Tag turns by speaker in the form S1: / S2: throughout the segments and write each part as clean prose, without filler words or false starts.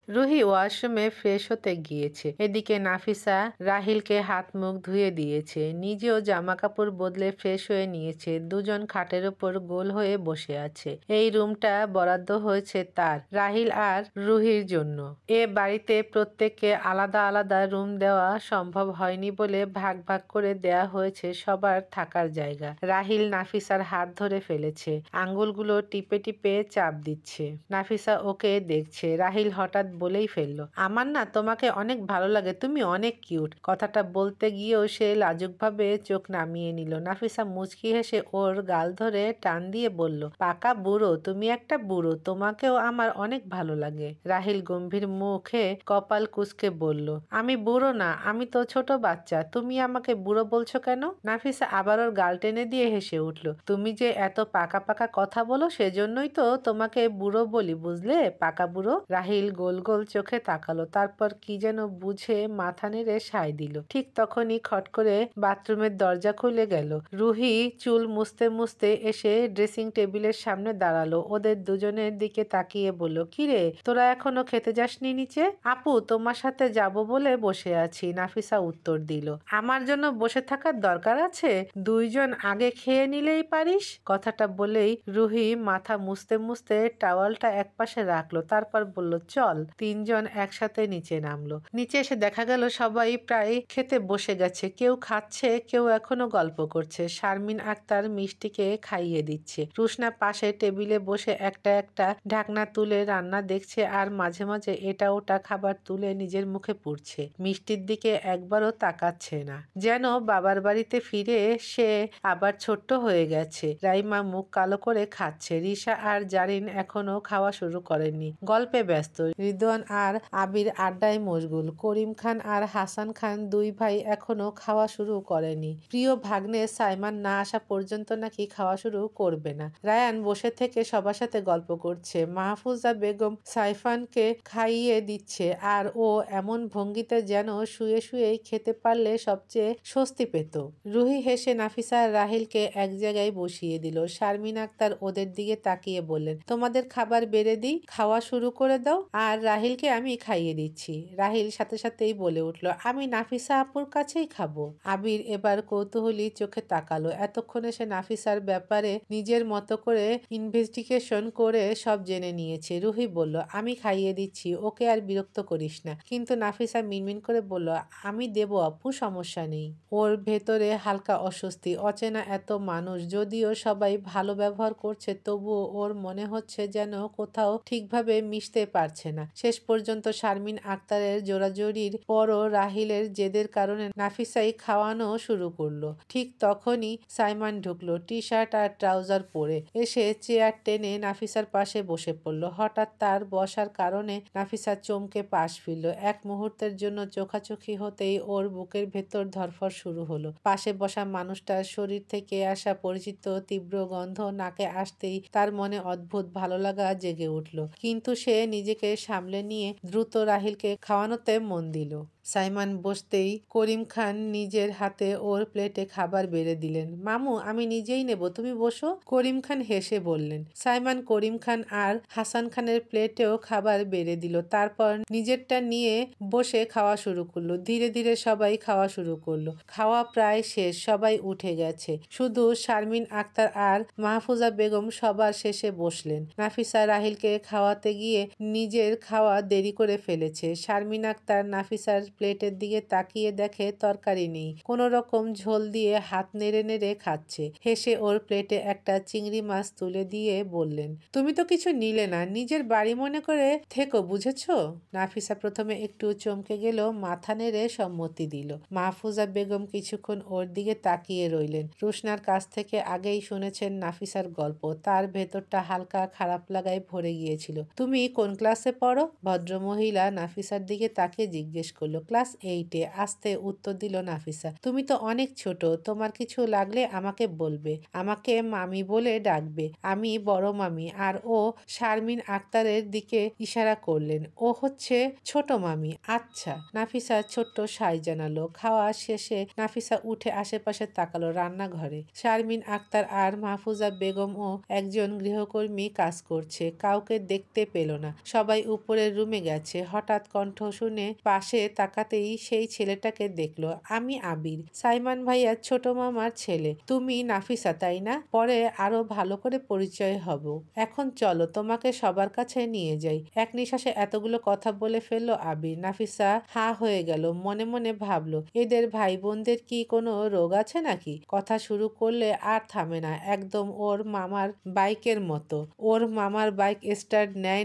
S1: রুহি ওয়াশরুমে ফ্রেশ হতে গিয়েছে। এদিকে নাফিসা রাহিলকে হাত মুখ ধুয়ে দিয়েছে, নিজেও জামা কাপড় বদলে ফ্রেশ হয়ে নিয়েছে। দুজন খাটের উপর গোল হয়ে বসে আছে। এই রুমটা বরাদ্দ হয়েছে তার, রাহিল আর রুহির জন্য। এ বাড়িতে প্রত্যেককে আলাদা আলাদা রুম দেওয়া সম্ভব হয়নি বলে ভাগ ভাগ করে দেয়া হয়েছে সবার থাকার জায়গা। রাহিল নাফিসার হাত ধরে ফেলেছে, আঙ্গুলগুলো টিপে টিপে চাপ দিচ্ছে। নাফিসা ওকে দেখছে। রাহিল হঠাৎ বলেই ফেললো, আমার না তোমাকে অনেক ভালো লাগে, তুমি অনেক কিউট। কথাটা বলতে গিয়েও সে লাজুকভাবে চোখ নামিয়ে নিল। নাফিসা মুচকি হেসে ওর গাল ধরে টান দিয়ে বলল, পাকা বুড়ো, তুমি একটা বুড়ো, তোমাকেও আমার অনেক ভালো লাগে। রাহিল গম্ভীর মুখে কপাল কুঁচকে বলল, আমি বুড়ো না, আমি তো ছোট বাচ্চা, তুমি আমাকে বুড়ো বলছো কেন? নাফিসা আবার ওর গাল টেনে দিয়ে হেসে উঠল, তুমি যে এত পাকা পাকা কথা বলো সেজন্যই তো তোমাকে বুড়ো বলি, বুঝলে? পাকা বুড়ো। রাহিল গোল গোল চোখে তাকালো, তারপর কি যেন বুঝে মাথা নেড়ে সায় দিল। ঠিক তখনই খট করে বাথরুমের দরজা খুলে গেল। রুহি চুল মুছতে মুছতে এসে ড্রেসিং টেবিলের সামনে দাঁড়ালো। ওদের দুজনের দিকে তাকিয়ে বলল, কিরে তোরা এখনো খেতে যাসনি নিচে? আপু তোমার সাথে যাব বলে বসে আছি, নাফিসা উত্তর দিল। আমার জন্য বসে থাকার দরকার আছে? দুইজন আগে খেয়ে নিলেই পারিস। কথাটা বলেই রুহি মাথা মুছতে মুছতে টাওয়ালটা একপাশে রাখলো, তারপর বলল, চল। তিনজন একসাথে নিচে নামলো। নিচে এসে দেখা গেল সবাই প্রায় খেতে বসে গেছে, কেউ খাচ্ছে, কেউ এখনো গল্প করছে। শারমিন আক্তার মিষ্টিকে খাইয়ে দিচ্ছে। রুশনা পাশে টেবিলে বসে একটা একটা ঢাকনা তুলে রান্না দেখছে আর মাঝে মাঝে এটা ওটা খাবার তুলে নিজের মুখে পুড়ছে। মিষ্টির দিকে একবারও তাকাচ্ছে না, যেন বাবার বাড়িতে ফিরে সে আবার ছোট্ট হয়ে গেছে। রাইমা মুখ কালো করে খাচ্ছে। রিশা আর জারিন এখনো খাওয়া শুরু করেনি, গল্পে ব্যস্ত। রিদওয়ান আর আবির আড্ডায় মশগুল। করিম খান আর হাসান খান দুই ভাই এখনো খাওয়া শুরু করেনি। প্রিয় ভাগ্নে সাইমান না আসা পর্যন্ত নাকি খাওয়া শুরু করবে না। রায়ান বসে থেকে সবার সাথে গল্প করছে। মাহফুজা বেগম সাইফানকে খাইয়ে দিচ্ছে আর ও এমন ভঙ্গিতে যেন শুয়ে শুয়েই খেতে পারলে সবচেয়ে স্বস্তি পেত। রুহি হেসে নাফিসা আর রাহিলকে এক জায়গায় বসিয়ে দিল। শারমিন আক্তার ওদের দিকে তাকিয়ে বললেন, তোমাদের খাবার বেড়ে দিই, খাওয়া শুরু করে দাও, আর রাহিলকে আমি খাইয়ে দিচ্ছি। রাহিল সাথে সাথেই বলে উঠল, আমি নাফিসা আপুর কাছেই খাবো। আবির এবার কৌতূহলী চোখে তাকালো। এতক্ষণে সে নাফিসার ব্যাপারে নিজের মতো করে ইনভেস্টিগেশন করে সব জেনে নিয়েছে। রুহি বলল, আমি খাইয়ে দিচ্ছি, ওকে আর বিরক্ত করিস না। কিন্তু নাফিসা মিনমিন করে বলল, আমি দেবো আপু, সমস্যা নেই। ওর ভেতরে হালকা অস্বস্তি। অচেনা এত মানুষ, যদিও সবাই ভালো ব্যবহার করছে, তবুও ওর মনে হচ্ছে যেন কোথাও ঠিকভাবে মিশতে পারছে না। শেষ পর্যন্ত শারমিন আক্তারের জোরাজোরির পরও রাহিলের জেদের কারণে নাফিসাই খাওয়ানো শুরু করলো। ঠিক তখনই সাইমান ঢুকলো, টি শার্ট আর ট্রাউজার পরে। এসে চেয়ার টেনে নাফিসার পাশে বসে পড়ল। হঠাৎ তার বসার কারণে নাফিসা চমকে পাশ ফিরল। এক মুহূর্তের জন্য চোখাচোখি হতেই ওর বুকের ভেতর ধরফর শুরু হলো। পাশে বসা মানুষটার শরীর থেকে আসা পরিচিত তীব্র গন্ধ নাকে আসতেই তার মনে অদ্ভুত ভালো লাগা জেগে উঠল। কিন্তু সে নিজেকে সামলে নিয়ে দ্রুত রাহিলকে খাওয়ানোতে মন দিল। সাইমান বসতেই করিম খান নিজের হাতে ওর প্লেটে খাবার বেড়ে দিলেন। মামু, আমি নিজেই নেব, তুমি বসো। করিম খান হেসে বললেন। সাইমান করিম খান আর হাসান খানের প্লেটেও খাবার বেড়ে দিল, তারপর নিজেরটা নিয়ে বসে খাওয়া শুরু করলো। ধীরে ধীরে সবাই খাওয়া শুরু করলো। খাওয়া প্রায় শেষ, সবাই উঠে গেছে, শুধু শারমিন আক্তার আর মাহফুজা বেগম সবার শেষে বসলেন। নাফিসা রাহিলকে খাওয়াতে গিয়ে নিজের খাওয়া দেরি করে ফেলেছে। শারমিন আক্তার নাফিসার প্লেটের দিকে তাকিয়ে দেখে তরকারি নেই, কোনো রকম ঝোল দিয়ে হাত নেড়ে নেড়ে খাচ্ছে। হেসে ওর প্লেটে একটা চিংড়ি মাছ তুলে দিয়ে বললেন, তুমি তো কিছু নিলে না, নিজের বাড়ি মনে করে থেকো, বুঝেছো? নাফিসা প্রথমে একটু চমকে গেল, মাথা নেড়ে সম্মতি দিল। মাহফুজা বেগম কিছুক্ষণ ওর দিকে তাকিয়ে রইলেন। রুশনার কাছ থেকে আগেই শুনেছেন নাফিসার গল্প, তার ভেতরটা হালকা খারাপ লাগায় ভরে গিয়েছিল। তুমি কোন ক্লাসে পড়ো? ভদ্রমহিলা নাফিসার দিকে তাকিয়ে জিজ্ঞেস করলো। ক্লাস 8-এ। আস্তে উত্তর দিল নাফিসা। তুমি তো অনেক ছোট, তোমার কিছু লাগলে আমাকে বলবে, আমাকে মামি বলে ডাকবে, আমি বড় মামি। আর ও শারমিন আক্তারের দিকে ইশারা করলেন। ও হচ্ছে ছোট মামি। আচ্ছা। নাফিসা ছোট্ট সাই জানালো। খাওয়া শেষে নাফিসা উঠে আশেপাশে তাকালো। রান্নাঘরে শারমিন আক্তার আর মাহফুজা বেগমও একজন গৃহকর্মী কাজ করছে। কাউকে দেখতে পেল না, সবাই উপরের রুমে গেছে। হঠাৎ কণ্ঠ শুনে পাশে তাকাতেই সেই ছেলেটাকে দেখলো। আমি আবির, সাইমান ভাইয়ার ছোট মামার ছেলে। তুমি নাফিসা তাই না? পরে আরো ভালো করে পরিচয় হব। এখন চলো তোমাকে সবার কাছে নিয়ে যাই। এক নিঃশ্বাসে এতগুলো কথা বলে ফেললো আবির। নাফিসা হা হয়ে গেল। মনে মনে ভাবলো, এদের ভাই বোনদের কি কোনো রোগ আছে নাকি? কথা শুরু করলে আর থামে না, একদম ওর মামার বাইকের মতো। ওর মামার বাইক স্টার্ট নেয়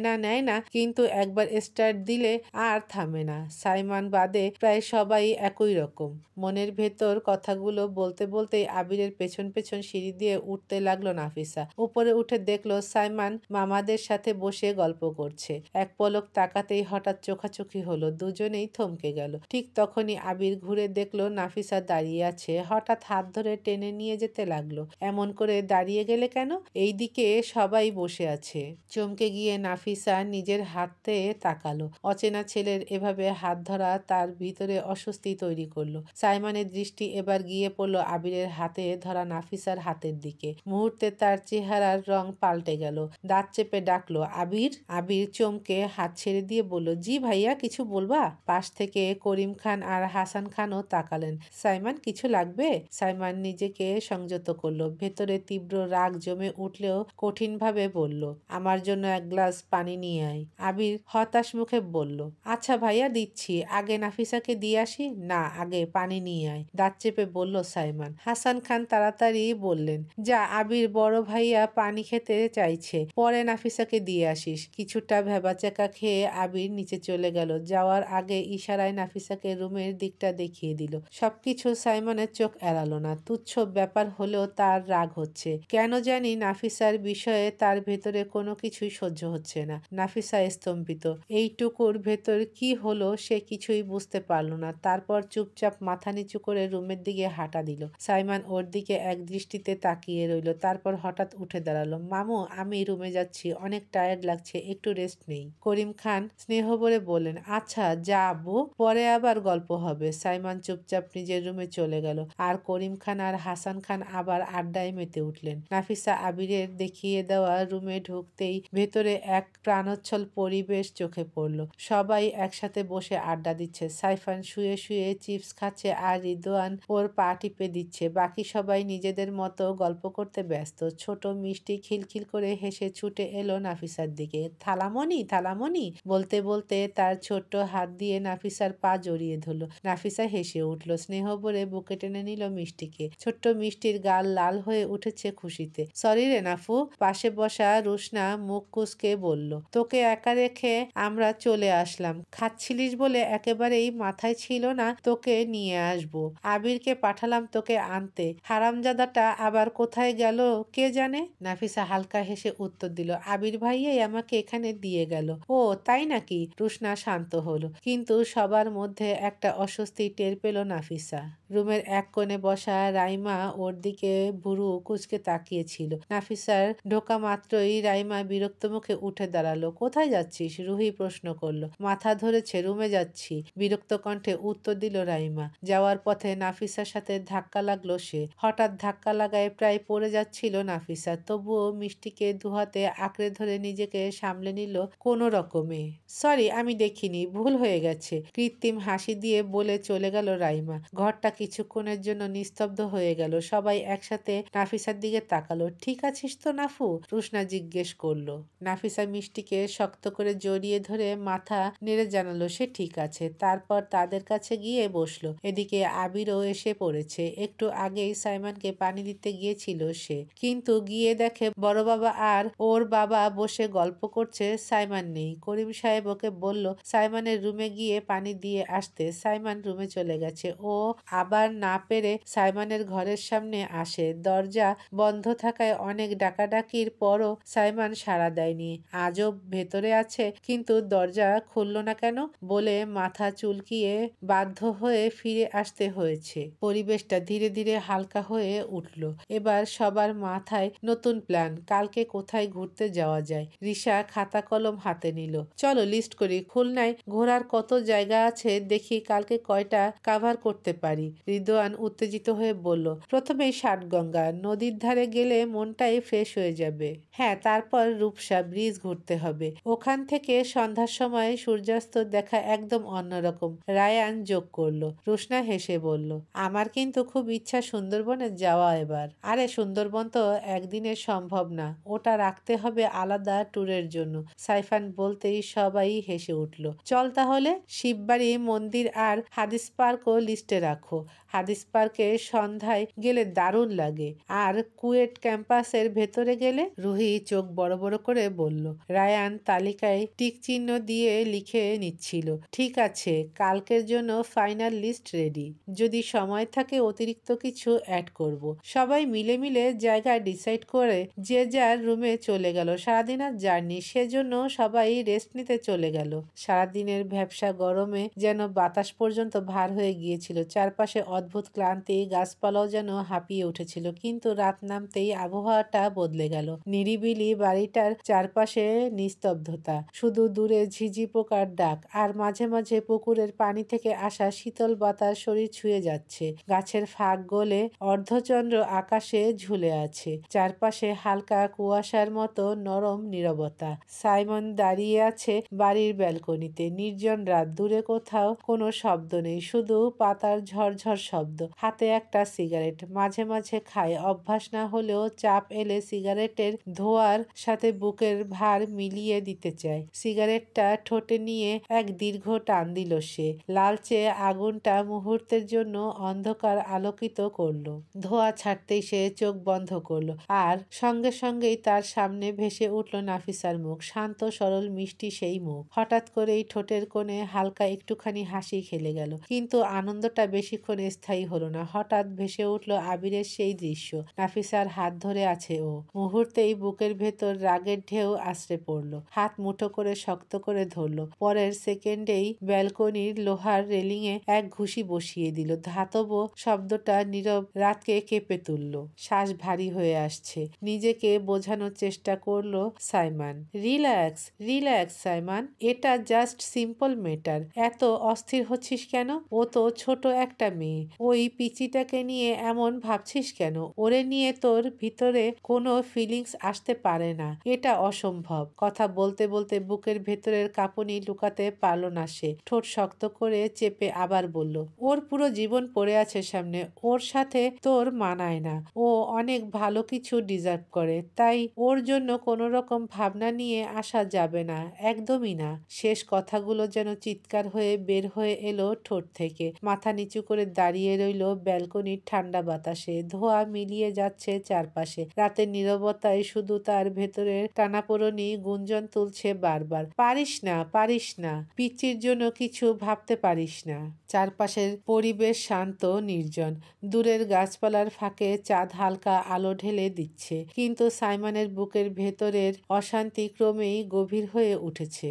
S1: না, কিন্তু একবার স্টার্ট দিলে আর থামে না। সাইমান বাদে প্রায় সবাই একই রকম। মনের ভেতর কথাগুলো বলতে বলতেই আবিরের পেছন পেছন সিঁড়ি দিয়ে উঠতে লাগলো নাফিসা। উপরে উঠে দেখলো সাইমান মামাদের সাথে বসে গল্প করছে। এক পলক তাকাতেই হঠাৎ চোখাচোখি হলো, দুজনেই থমকে গেল। ঠিক তখনই আবির ঘুরে দেখলো নাফিসা দাঁড়িয়ে আছে। হঠাৎ হাত ধরে টেনে নিয়ে যেতে লাগলো। এমন করে দাঁড়িয়ে গেলে কেন? এইদিকে সবাই বসে আছে। চমকে গিয়ে নাফিসা নিজের হাতে তাকালো। অচেনা ছেলের এভাবে হাত ধরা তার ভিতরে অস্বস্তি তৈরি করলো। সাইমানের দৃষ্টি এবার গিয়ে পড়লো আবিরের হাতে ধরা নাফিসার হাতের দিকে। মুহূর্তে তার চেহারার রং পাল্টে গেল। দাঁত চেপে ডাকলো, আবির। আবির চমকে হাত ছেড়ে দিয়ে বলল, জি ভাইয়া, কিছু বলবা? পাশ থেকে করিম খান আর হাসান খানও তাকালেন। সাইমান, কিছু লাগবে? সাইমান নিজেকে সংযত করলো। ভেতরে তীব্র রাগ জমে উঠলেও কঠিনভাবে বলল, আমার জন্য এক গ্লাস পানি নিয়ে আয়। আবির হতাশ মুখে বলল, আচ্ছা ভাইয়া, দিচ্ছি। আগে নাফিসাকে দিয়ে আসি। না, আগে পানি নিয়ে আয়, দাঁত চেপে বলল সাইমান। হাসান খান তাড়াতাড়ি বললেন, যা, আবির বড় ভাইয়া পানি খেতে চাইছে, পরে নাফিসাকে দিয়ে আসিস। কিছুটা ভেবাচাকা খেয়ে আবির নিচে চলে গেল। যাওয়ার আগে ইশারায় নাফিসাকে রুমের দিকটা দেখিয়ে দিল। সবকিছু সাইমনের চোখ এড়ালো না। তুচ্ছ ব্যাপার হলেও তার রাগ হচ্ছে। কেন জানি নাফিসার বিষয়ে তার ভেতরে কোনো কিছুই সহ্য হচ্ছে না। নাফিসা স্তম্ভিত। এইটুকুর ভেতর কি হলো সে কিছুই বুঝতে পারল না। তারপর চুপচাপ মাথা নিচু করে রুমের দিকে হাঁটা দিল। সাইমান ওর দিকে এক দৃষ্টিতে তাকিয়ে রইল। তারপর হঠাৎ উঠে দাঁড়ালো। মামু, আমি রুমে যাচ্ছি, অনেক টায়ার্ড লাগছে, একটু রেস্ট নেই। করিম খান স্নেহ ভরে বললেন, আচ্ছা যা আব্বু, পরে আবার গল্প হবে। সাইমান চুপচাপ নিজের রুমে চলে গেল। আর করিম খান আর হাসান খান আবার আড্ডায় মেতে উঠলেন। নাফিসা আবিরের দেখিয়ে দেওয়া রুমে ঢুকতেই ভেতরে এক প্রাণোচ্ছল পরিবেশ চোখে পড়ল। সবাই একসাথে বসে আড্ডা দিচ্ছে। সাইফান শুয়ে শুয়ে চিপস খাচ্ছে আর রিদওয়ান ওর পা টিপে দিচ্ছে। বাকি সবাই নিজেদের মতো গল্প করতে ব্যস্ত। ছোট মিষ্টি খিলখিল করে হেসে ছুটে এলো নাফিসার দিকে। থালামণি, থালামণি বলতে বলতে তার ছোট্ট হাত দিয়ে নাফিসার পা জড়িয়ে ধরল। নাফিসা হেসে উঠল। স্নেহ ভরে বুকে টেনে নিল মিষ্টিকে। ছোট্ট মিষ্টির গাল লাল হয়ে উঠেছে খুশিতে। সরি রে নাফু, পাশে বসা রুশনা মুখ কুঁচকে বলল, তোকে একা রেখে আমরা চলে আসলাম। খাচ্ছিলিস বলে একেবারেই মাথায় ছিল না তোকে নিয়ে আসবো। আবিরকে পাঠালাম তোকে আনতে, হারামজাদাটা আবার কোথায় গেল কে জানে। নাফিসা হালকা হেসে উত্তর দিল, আবির ভাইয়াই আমাকে এখানে দিয়ে গেল। ও তাই নাকি? রুশনা শান্ত হলো, কিন্তু সবার মধ্যে একটা অস্বস্তি টের পেল নাফিসা। রুমের এক কোণে বসা রাইমা ওর দিকে ভুরু কুঁচকে তাকিয়েছিল। নাফিসার ঢোকা মাত্রই রাইমা বিরক্ত মুখে উঠে দাঁড়ালো। কোথায় যাচ্ছিস? রুহি প্রশ্ন করলো। মাথা ধরেছে, রুমে যাচ্ছি, বিরক্ত কণ্ঠে উত্তর দিল রাইমা। যাওয়ার পথে নাফিসার সাথে ধাক্কা লাগলো সে। হঠাৎ ধাক্কা লাগায় প্রায় পড়ে যাচ্ছিল নাফিসা, তবুও মিষ্টিকে দুহাতে আঁকড়ে ধরে নিজেকে সামলে নিল কোনো রকমে। সরি, আমি দেখিনি, ভুল হয়ে গেছে, কৃত্রিম হাসি দিয়ে বলে চলে গেল রাইমা। ঘরটা কিছুক্ষণের জন্য নিস্তব্ধ হয়ে গেল। সবাই একসাথে নাফিসার দিকে তাকালো। ঠিক আছিস তো নাফু? রুশনা জিজ্ঞেস করলো। নাফিসা মিষ্টিকে শক্ত করে জড়িয়ে ধরে মাথা নেড়ে জানালো সে ঠিক আছে। তারপর তাদের কাছে গিয়ে বসলো। এদিকে আবিরও এসে পড়েছে। একটু আগেই সাইমনকে পানি দিতে গিয়েছিল সে, কিন্তু গিয়ে দেখে বড় বাবা আর ওর বাবা বসে গল্প করছে। সাইমন নেই। করিম সাহেব ওকে বলল সাইমনের রুমে গিয়ে পানি দিয়ে আসতে। সাইমন রুমে চলে গেছে। ও আবার না পেরে সাইমনের ঘরের সামনে আসে। দরজা বন্ধ থাকায় অনেক ডাকাডাকির পরও সাইমন সাড়া দেয়নি। আজও ভেতরে আছে, কিন্তু দরজা খুলল না কেন বলে মাথা মাথা চুলকিয়ে বাধ্য হয়ে ফিরে আসতে হয়েছে। পরিবেশটা ধীরে ধীরে হালকা হয়ে উঠল। এবার সবার মাথায় নতুন প্ল্যান, কালকে কোথায় ঘুরতে যাওয়া যায়। রিশা খাতা কলম হাতে নিল। চলো লিস্ট করি, খুলনায় ঘোরার কত জায়গা আছে দেখি কালকে কয়টা কাভার করতে পারি। রিদওয়ান উত্তেজিত হয়ে বলল, প্রথমেই ষাটগঙ্গা নদীর ধারে গেলে মনটাই ফ্রেশ হয়ে যাবে। হ্যাঁ, তারপর রূপসা ব্রিজ ঘুরতে হবে, ওখান থেকে সন্ধ্যার সময় সূর্যাস্ত দেখা একদম অন্যরকম। রায়ান যোগ করলো। রুশনা হেসে বলল, আমার কিন্তু খুব ইচ্ছা সুন্দরবনে যাওয়া এবার। আরে সুন্দরবন তো একদিনে সম্ভব না, ওটা রাখতে হবে আলাদা ট্যুরের জন্য। সাইফান বলতেই সবাই হেসে উঠল। চল তাহলে শিববাড়ি মন্দির আর হাদিস পার্কও লিস্টে রাখো। হাদিস পার্কে সন্ধ্যায় গেলে দারুণ লাগে। আর কুয়েট ক্যাম্পাসের ভেতরে গেলে? রুহি চোখ বড় বড় করে বলল। রায়ান তালিকায় টিক চিহ্ন দিয়ে লিখে নিচ্ছিল। ঠিক আছে, কালকের জন্য ফাইনাল লিস্ট রেডি। যদি সময় থাকে অতিরিক্ত কিছু অ্যাড করব। সবাই মিলে মিলে জায়গা ডিসাইড করে যে যার রুমে চলে গেল। সারাদিনের জার্নি, সেজন্য সবাই রেস্ট নিতে চলে গেল। সারাদিনের ব্যবসা গরমে যেন বাতাস পর্যন্ত ভার হয়ে গিয়েছিল। চারপাশে অদ্ভুত ক্লান্তি, গাছপালাও যেন হাঁপিয়ে উঠেছিল। কিন্তু রাত নামতেই আবহাওয়াটা বদলে গেল। নিরিবিলি বাড়িটার চারপাশে নিস্তব্ধতা, শুধু দূরে ঝিঝি পোকার ডাক আর মাঝে মাঝে পুকুরের পানি থেকে আসা শীতল বাতাস শরীর ছুঁয়ে যাচ্ছে। গাছের ফাঁক গলে অর্ধচন্দ্র আকাশে ঝুলে আছে। চারপাশে হালকা কুয়াশার মতো নরম নীরবতা। সাইমন দাঁড়িয়ে আছে বাড়ির ব্যালকনিতে। নির্জন রাত, দূরে কোথাও কোনো শব্দ নেই, শুধু পাতার ঝরঝর শব্দ। হাতে একটা সিগারেট, মাঝে মাঝে খায়, অভ্যাস না হলেও চাপ এলে সিগারেটের ধোঁয়ার সাথে বুকের ভার মিলিয়ে দিতে চায়। সিগারেটটা ঠোঁটে নিয়ে এক দীর্ঘ টান দিল সে। লালচে আগুনটা মুহূর্তের জন্য অন্ধকার আলোকিত করলো। ধোঁয়া ছাড়তেই সে চোখ বন্ধ করলো। আর সঙ্গে সঙ্গেই তার সামনে ভেসে উঠল নাফিসার মুখ, শান্ত সরল মিষ্টি সেই মুখ। হঠাৎ করেই ঠোঁটের কোণে হালকা একটুখানি হাসি খেলে গেল। কিন্তু আনন্দটা বেশিক্ষণ স্থায়ী হলো না। হঠাৎ ভেসে উঠল আবিরের সেই দৃশ্য। নাফিসার হাত ধরে আছে ও। মুহূর্তেই বুকের ভেতর রাগের ঢেউ আছড়ে পড়ল। হাত মুঠো করে শক্ত করে ধরল। পরের সেকেন্ডেই ব্যালকনির লোহার রেলিংয়ে এক ঘুষি বসিয়ে দিল। ধাতব শব্দটা নীরব রাতকে কেঁপে তুলল। শ্বাস ভারী হয়ে আসছে। নিজেকে বোঝানোর চেষ্টা করলো সাইমন। রিল্যাক্স রিল্যাক্স সাইমন, এটা জাস্ট সিম্পল ম্যাটার। এত অস্থির হচ্ছিস কেন? ও তো ছোট একটা মেয়ে। ওই পিচিটাকে নিয়ে এমন ভাবছিস কেন? ওরে নিয়ে তোর ভিতরে কোনো ফিলিংস আসতে পারে না, এটা অসম্ভব। কথা বলতে বলতে বুকের ভেতরের কাঁপুনি লুকাতে পারল না সে। ঠোঁট শক্ত করে চেপে আবার বলল, ওর পুরো জীবন পড়ে আছে সামনে, ওর সাথে তোর মানায় না। ও অনেক ভালো কিছু ডিজার্ভ করে, তাই ওর জন্য কোনো রকম ভাবনা নিয়ে আসা যাবে না, একদমই না। শেষ কথাগুলো যেন চিৎকার হয়ে বের হয়ে এলো ঠোঁট থেকে। মাথা নিচু করে দাঁড়িয়ে রইল ব্যালকনির ঠান্ডা বাতাসে। ধোঁয়া মিলিয়ে যাচ্ছে চারপাশে। রাতের নীরবতায় শুধু তার ভেতরের টানাপোড়েনই গুঞ্জন তুলছে বারবার। পারিস না, পারিস না, পিচ্চির জন্য কিছু ভাবতে পারিস না। চারপাশের পরিবেশ শান্ত নির্জন। দূরের গাছপালার ফাঁকে চাঁদ হালকা আলো ঢেলে দিচ্ছে। কিন্তু সাইমনের বুকের ভেতরের অশান্তি ক্রমেই গভীর হয়ে উঠেছে।